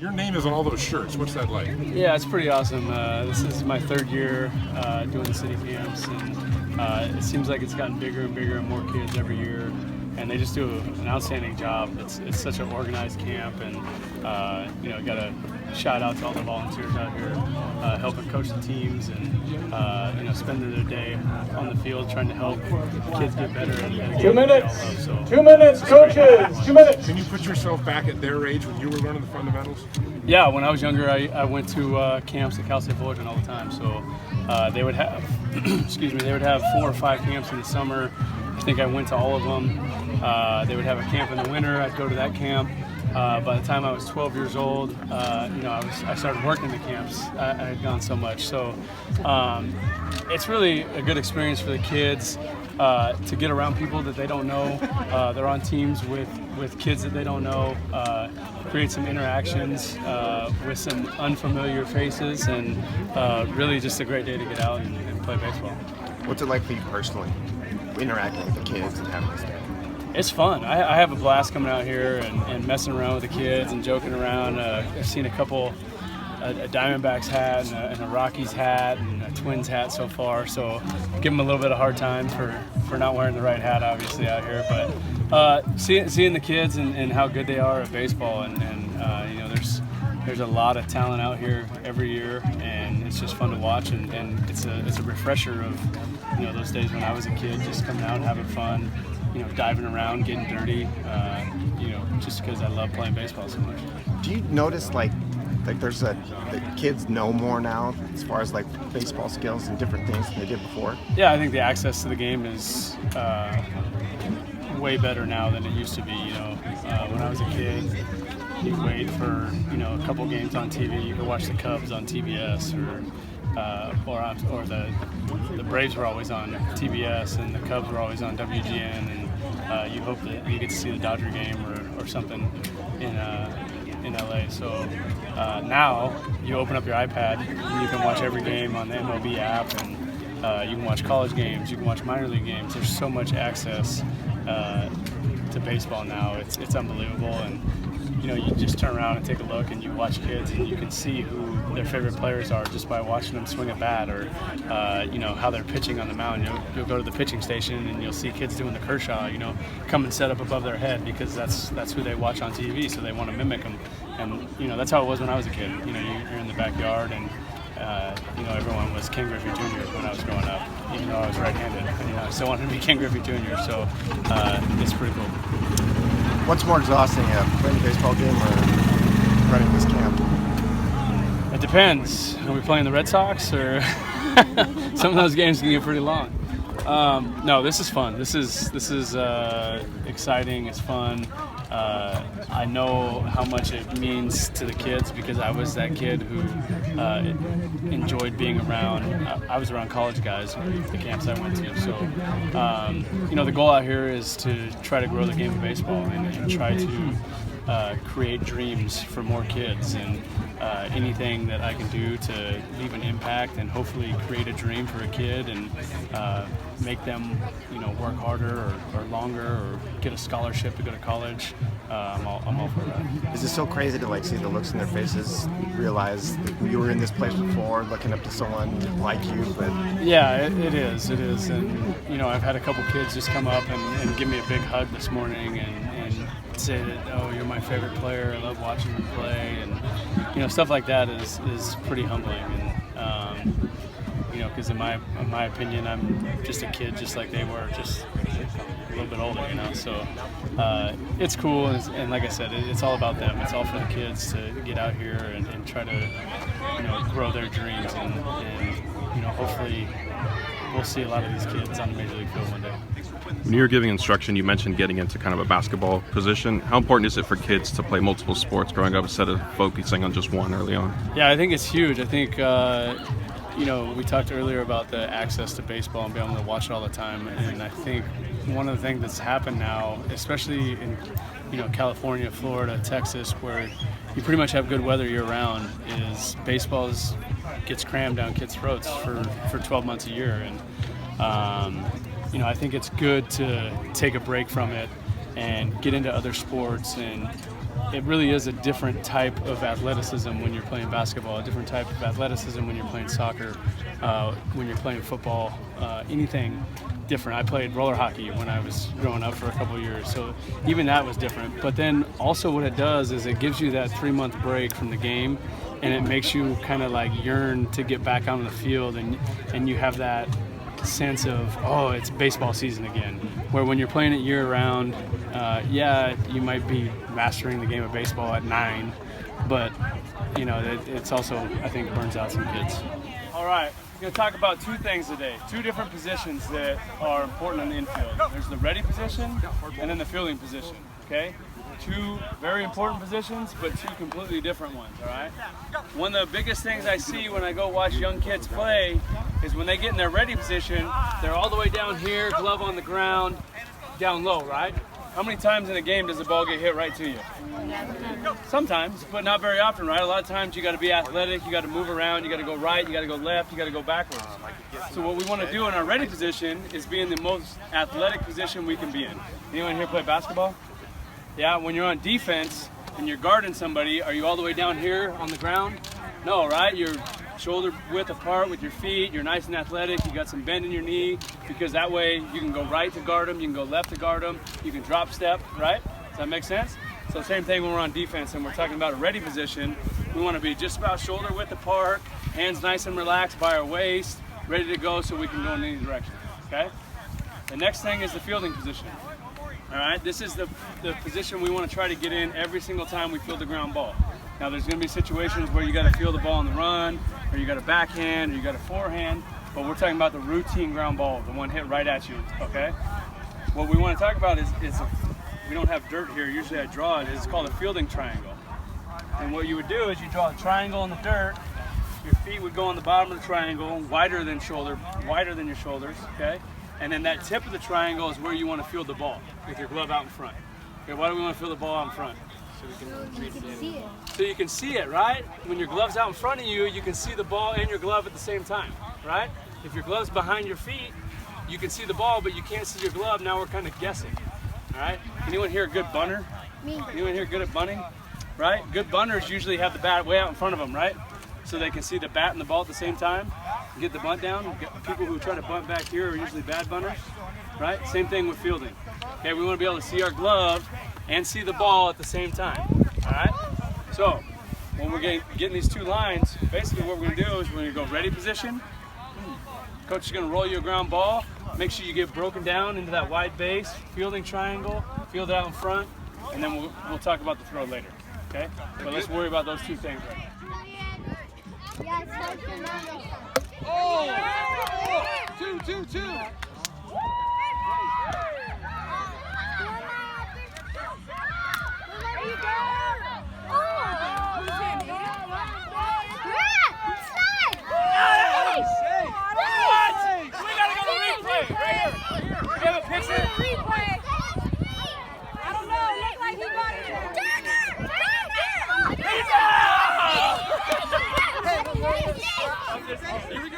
Your name is on all those shirts. What's that like? Yeah, it's pretty awesome. This is my third year doing the Citi camps, and it seems like it's gotten bigger and bigger and more kids every year. And they just do an outstanding job. It's such an organized camp, and got a shout out to all the volunteers out here helping coach the teams and spending their day on the field trying to help kids get better. And 2 minutes. So 2 minutes, coaches. 2 minutes. Can you put yourself back at their age when you were learning the fundamentals? Yeah, when I was younger, I went to camps at Cal State Fullerton all the time. So they would have, they would have 4 or 5 camps in the summer. I think I went to all of them. They would have a camp in the winter. I'd go to that camp. By the time I was 12 years old, I started working the camps. I had gone so much. So it's really a good experience for the kids to get around people that they don't know. They're on teams with kids that they don't know, create some interactions with some unfamiliar faces, and really just a great day to get out and play baseball. What's it like for you personally, interacting with the kids and having this day? It's fun. I have a blast coming out here and messing around with the kids and joking around. I've seen a couple, a Diamondbacks hat and a Rockies hat and a Twins hat so far. So give them a little bit of hard time for not wearing the right hat, obviously, out here. But seeing the kids and how good they are at baseball, and there's a lot of talent out here every year, and it's just fun to watch. And it's a refresher of those days when I was a kid, just coming out and having fun. Diving around, getting dirty, just because I love playing baseball so much. Do you notice like there's the kids know more now as far as like baseball skills and different things than they did before? Yeah, I think the access to the game is way better now than it used to be. When I was a kid, you could wait for a couple games on TV. You could watch the Cubs on TBS or the Braves were always on TBS and the Cubs were always on WGN, and you hope that you get to see the Dodger game or something in LA. So now you open up your iPad and you can watch every game on the MLB app, and you can watch college games, you can watch minor league games. There's so much access to baseball now. It's unbelievable, and you just turn around and take a look and you watch kids and you can see who their favorite players are just by watching them swing a bat, or how they're pitching on the mound. You'll go to the pitching station and you'll see kids doing the Kershaw, come and set up above their head because that's who they watch on TV, so they want to mimic them. And that's how it was when I was a kid. You're in the backyard, and everyone was Ken Griffey Jr. when I was growing up, even though I was right-handed. I still wanted to be Ken Griffey Jr., so it's pretty cool. What's more exhausting, playing a baseball game or running this camp? It depends. Are we playing the Red Sox, or some of those games can get pretty long? No, this is fun. This is exciting. It's fun. I know how much it means to the kids because I was that kid who enjoyed being around. I was around college guys at the camps I went to. So, the goal out here is to try to grow the game of baseball and try to create dreams for more kids, and anything that I can do to leave an impact and hopefully create a dream for a kid and make them work harder or longer or get a scholarship to go to college. I'm all for that. Is it so crazy to see the looks in their faces, realize that you were in this place before, looking up to someone like you? But yeah, it is, and I've had a couple kids just come up and give me a big hug this morning and say that, oh, you're my favorite player, I love watching you play, and stuff like that is pretty humbling, and because in my opinion, I'm just a kid just like they were, just a little bit older, so it's cool, and like I said, it's all about them. It's all for the kids to get out here and try to grow their dreams, and hopefully we'll see a lot of these kids on the Major League field one day. When you were giving instruction, you mentioned getting into kind of a basketball position. How important is it for kids to play multiple sports growing up instead of focusing on just one early on? Yeah, I think it's huge. I think, we talked earlier about the access to baseball and being able to watch it all the time. And I think one of the things that's happened now, especially in California, Florida, Texas, where you pretty much have good weather year-round, is baseball gets crammed down kids' throats for 12 months a year. And I think it's good to take a break from it and get into other sports and it really is a different type of athleticism when you're playing basketball, a different type of athleticism when you're playing soccer, when you're playing football, anything different. I played roller hockey when I was growing up for a couple of years, so even that was different. But then also what it does is it gives you that 3-month break from the game, and it makes you kind of like yearn to get back out on the field, and you have that sense of, oh, it's baseball season again. Where when you're playing it year round, yeah, you might be mastering the game of baseball at 9, but you know, it's also, I think, burns out some kids. All right, we're going to talk about 2 things today, 2 different positions that are important in the infield. There's the ready position and then the fielding position, okay? 2 very important positions, but 2 completely different ones, all right? One of the biggest things I see when I go watch young kids play is when they get in their ready position, they're all the way down here, glove on the ground, down low, right? How many times in a game does the ball get hit right to you? Sometimes, but not very often, right? A lot of times you got to be athletic, you got to move around, you got to go right, you got to go left, you got to go backwards. So what we want to do in our ready position is be in the most athletic position we can be in. Anyone here play basketball? Yeah, when you're on defense and you're guarding somebody, are you all the way down here on the ground? No, right? You're shoulder width apart with your feet, you're nice and athletic, you got some bend in your knee, because that way you can go right to guard them, you can go left to guard them, you can drop step, right? Does that make sense? So same thing when we're on defense and we're talking about a ready position, we want to be just about shoulder width apart, hands nice and relaxed by our waist, ready to go so we can go in any direction, okay? The next thing is the fielding position. All right, this is the position we want to try to get in every single time we field the ground ball. Now there's going to be situations where you got to field the ball on the run, or you got a backhand, or you got a forehand, but we're talking about the routine ground ball, the one hit right at you, okay? What we want to talk about is we don't have dirt here, usually I draw it, it's called a fielding triangle. And what you would do is you draw a triangle in the dirt, your feet would go on the bottom of the triangle, wider than your shoulders, okay? And then that tip of the triangle is where you want to field the ball, with your glove out in front. Okay, why do we want to field the ball out in front? So you can see it, right? When your glove's out in front of you, you can see the ball and your glove at the same time, right? If your glove's behind your feet, you can see the ball, but you can't see your glove. Now we're kind of guessing, all right? Anyone here a good bunter? Me. Anyone here good at bunting? Right? Good bunters usually have the bat way out in front of them, right? So they can see the bat and the ball at the same time. Get the bunt down. People who try to bunt back here are usually bad bunters, right? Same thing with fielding. Okay, we want to be able to see our glove and see the ball at the same time, all right? So when we're getting these 2 lines, basically what we're going to do is we're going to go ready position. Coach is going to roll you a ground ball. Make sure you get broken down into that wide base, fielding triangle, field it out in front, and then we'll talk about the throw later, okay? But let's worry about those 2 things right now. Oh! 2. Here we